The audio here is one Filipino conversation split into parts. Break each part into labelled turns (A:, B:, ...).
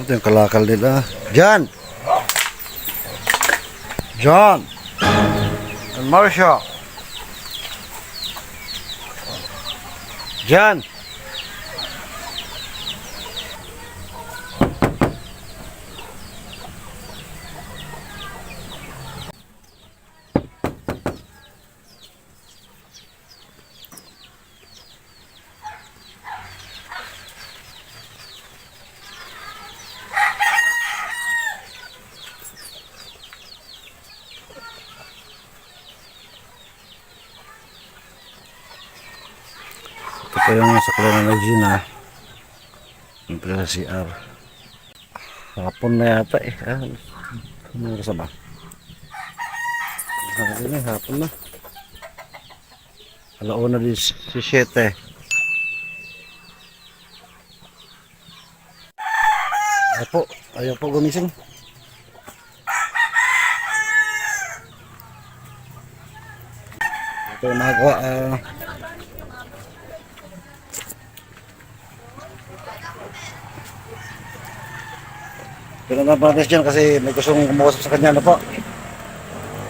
A: Ito yung kalakal nila. John! John! And Marcia! John! Ito pa yung saklan ng Gina. Yung pala sa CR. Hapon na yata eh. Ano oras ba? Hapon na. Alauna di si 7. Ayaw po gumising. Ito yung nagawa. Pinuntan pa natin dyan kasi may gustong kumausap sa kanya na po.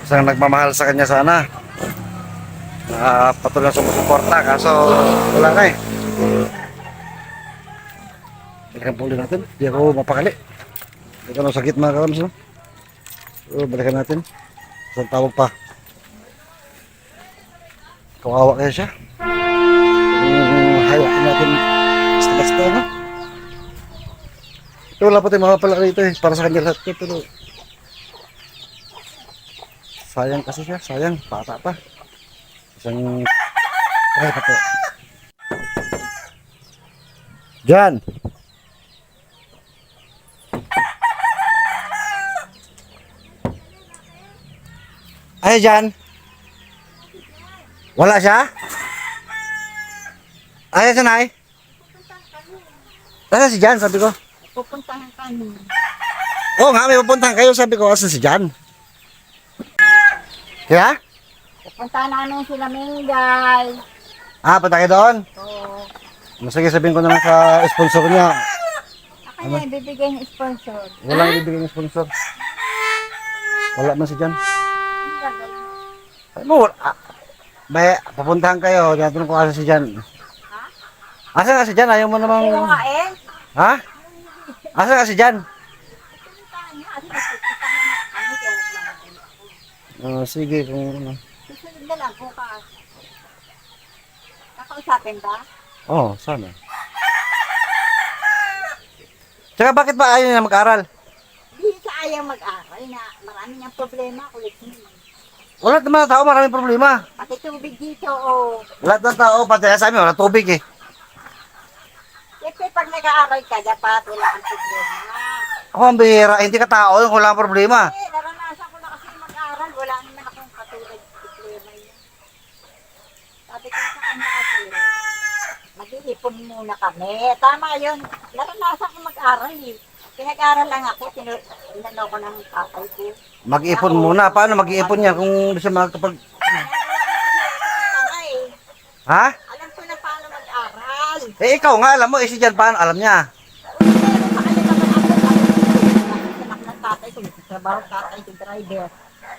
A: Isang nagmamahal sa kanya sana. Patuloy na sumusuporta kaso wala na eh. Balikan po ulit natin. Hindi ako mapakali. Hindi ko na sakit mga kawams. No? So, balikan natin. Isang tawag pa. Kawawa kaya siya. Hayakin natin basta-basta no. Ito wala pa tayo makapala rito eh. Para sa kanya lahat ito. Pero sayang kasi siya. Sayang. Bata pa. Isang try pa po. Jan! Ay, Jan! Wala siya? Ay, sanay? Nasaan si Jan? Sabi ko.
B: Pupuntahan kami.
A: Oo nga, may pupuntahan kayo. Sabi ko, asan si Jan? Kaya?
B: Pupuntahan namin sila Mingay.
A: Punta kayo doon?
B: Oo.
A: Sige, sabihin ko naman sa sponsor niya.
B: Ako niya ibibigay ng sponsor.
A: Walang ibigay ng sponsor. Wala man si Jan.
B: Ano gagawin?
A: Ay mo, pupuntahan kayo. Tinatanong ko asan si Jan.
B: Ha?
A: Asan nga si Jan? Ayaw mo namang...
B: Ayaw nga eh.
A: Ha? Asan nga si Jan?
B: Pupuntahan niya. Kasi pupuntahan niya. Kami kaya naman.
A: Sige, kung ano.
B: Susunod na lang bukas. Kakausapin ba?
A: Sana. Tsaka bakit ba ayaw niya mag-aral?
B: Hindi sa ayaw mag-aral na marami niyang problema. Kulit niya.
A: Wala naman ng tao, maraming problema.
B: Pati tubig dito o.
A: Lahat ng tao, pati sa amin, wala tubig eh.
B: Siyempre pag nag-aaral ka, dapat wala kang problema.
A: Ako ang bihira, hindi ka tao, yung wala kang problema.
B: Naranasan ko na kasi mag-aaral. Wala naman akong katulad problema niya. Sabi ko sa kanya kasi, mag-iipon muna kami. Tama yun. Naranasan ko mag-aral eh. Pinag-aral lang ako. Tinanong ko ng tatay ko.
A: Mag-ipon muna. Paano mag-iipon niya kung hindi siya makakapag...
B: Tanga eh.
A: Ha?
B: Alam ko na paano mag-aral.
A: Eh ikaw nga, alam mo, si Jan paano, alam niya.
B: Sa kanya naman ako, anak ng tatay ko. Trabaho tatay ko, driver.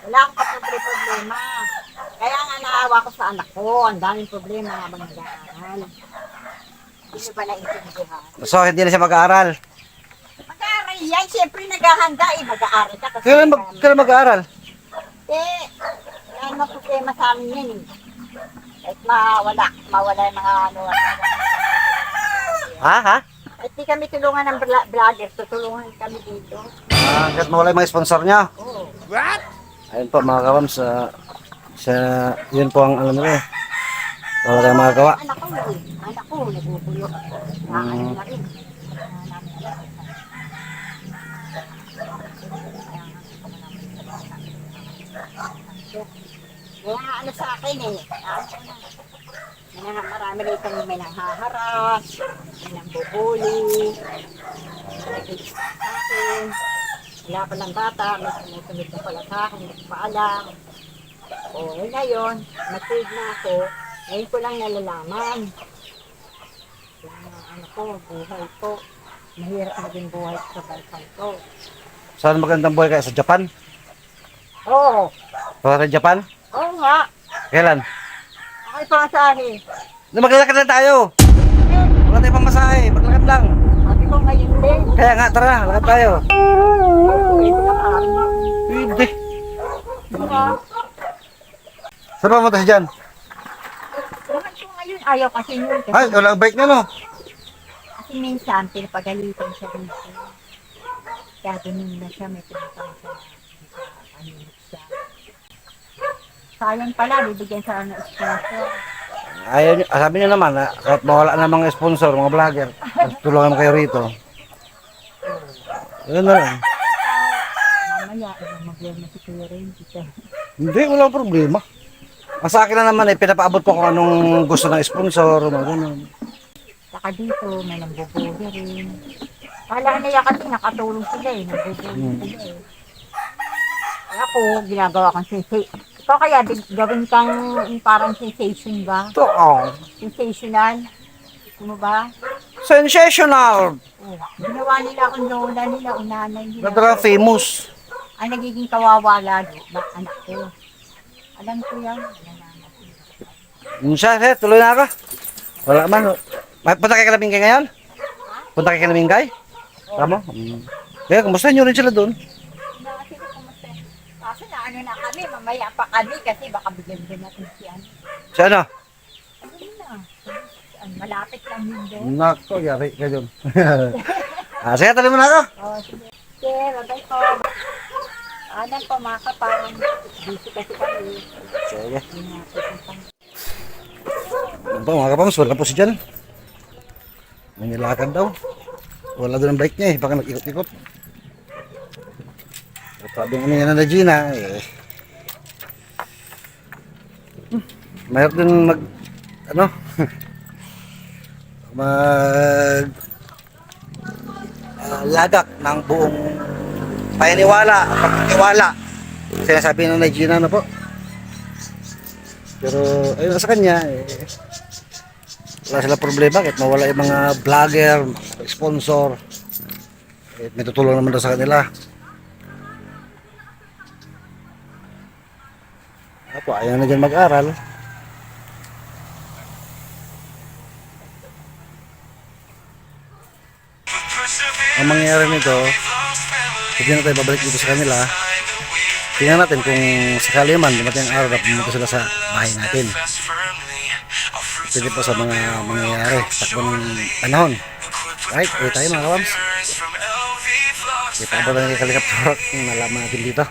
B: Wala akong problema. Kaya nga naawa ko sa anak ko. Ang daming problema habang nag-aaral. Hindi ba naiintindihan?
A: So, hindi na siya mag-aaral.
B: Mag-aaral yan. Siyempre naghahanda eh. Mag-aaral ka. Kasi
A: Kailan mag-aaral?
B: eh, wala namang problema sa amin yan eh. Kahit mawala yung mga ano.
A: Ha?
B: Kahit di kami tulungan ng vlogger, tutulungan kami dito.
A: Kahit mawala yung mga sponsor niya.
B: Oo.
A: Ayun po mga kawams, yun po ang alam nila eh. Wala tayong magagawa.
B: Anak ko, nagbubulo. Ano na rin. Kaya ano sa akin eh. Marami rito may nanghaharas, may nangbubuli, sa akin. Wala pa lang bata, may sumusunod na pala sa akin, hindi ko pa alam. Ngayon, matig na ako, ngayon ko lang nalalaman. Yung ano ko, buhay ko. mahirap maging buhay sa bansa ko.
A: Saan magandang buhay kaya sa Japan?
B: Oo.
A: Para sa Japan?
B: Oo nga.
A: Kailan?
B: Ako ipangasahe.
A: Maglalakad na tayo. Wala tayong pamasahe. Maglakad lang.
B: Sabi ko ngayon din.
A: Kaya nga, tara, lakad tayo.
B: Pwede na kami.
A: Pwede.
B: Diba?
A: Saan pa mo tayo dyan?
B: Bakit ko ngayon ayaw kasi yun.
A: Ay, wala ang bike na, no?
B: Kasi minsan, pinapagalitan siya dito. Kaya ganun na siya, may pinapang siya. Ano siya. Sayang pala, bibigyan siya ng sponsor.
A: Ayaw nyo, sabi nyo naman, kahit mawala na mga sponsor, mga vlogger, tulungan mo kayo rito. Ayun na lang.
B: Mamaya, mag-learn na si Kuya Rin.
A: Hindi, walang problema. Ang sa akin na naman, pinapaabot ko kung anong gusto ng sponsor, mga ganun.
B: Saka dito, may nambubuli rin. Kala nila kasi nakatulong sila eh, nambubuli sila eh. Kaya ako, ginagawa kong sensation. Ikaw kaya gawin kang parang sensation ba?
A: Ito, oh.
B: Sensational? Ano ba?
A: Sensational!
B: Oh, ginawa nila akong lola nila, unanay nila.
A: Nadara famous.
B: Ay, nagiging kawawa lalo. Anak ko. Alam ko yan.
A: Siya, tuloy na ako. Wala man. Punta kay Kalamingkay ngayon? Punta kay Kalamingkay? Tama? Kaya, kumusta nyo rin sila doon?
B: Kaso na ano na kami, mamaya pa kami kasi baka bigyan din natin si ano.
A: Si ano?
B: Ano na? Malapit lang yun doon.
A: Nako, yari ka dyan. Sige, tuloy mo na ako.
B: Oh, sige. Sige, babay po. Alam po mga kapang, busy kasi kami.
A: Sige.
B: Hindi natin ang pang-
A: Ano ba mga kapangs, wala po si Jan. May nilakad daw. Wala doon ang bike niya eh, baka nag-ikot-ikot. At sabi nga niya na Gina eh. Mayroon din mag, ano, mag lagak ng buong paniniwala at pagkakatiwala. Sinasabi ng Gina na po. Pero ayun sa kanya eh, wala sila problema kahit mawala yung mga vlogger, mga sponsor, eh, may tutulong naman daw sa kanila. Apo, ayaw na dyan mag-aral. Ang mangyayari nito, hindi na tayo babalik dito sa kanila. Tingnan natin kung sakali man dumating ang araw na pumunta sila sa bahay natin. Pwede po sa mga mangyayari takbo ng panahon. Right, uwi tayo mga kawams. Kita ba lang yung kalikap truck nalaman natin dito.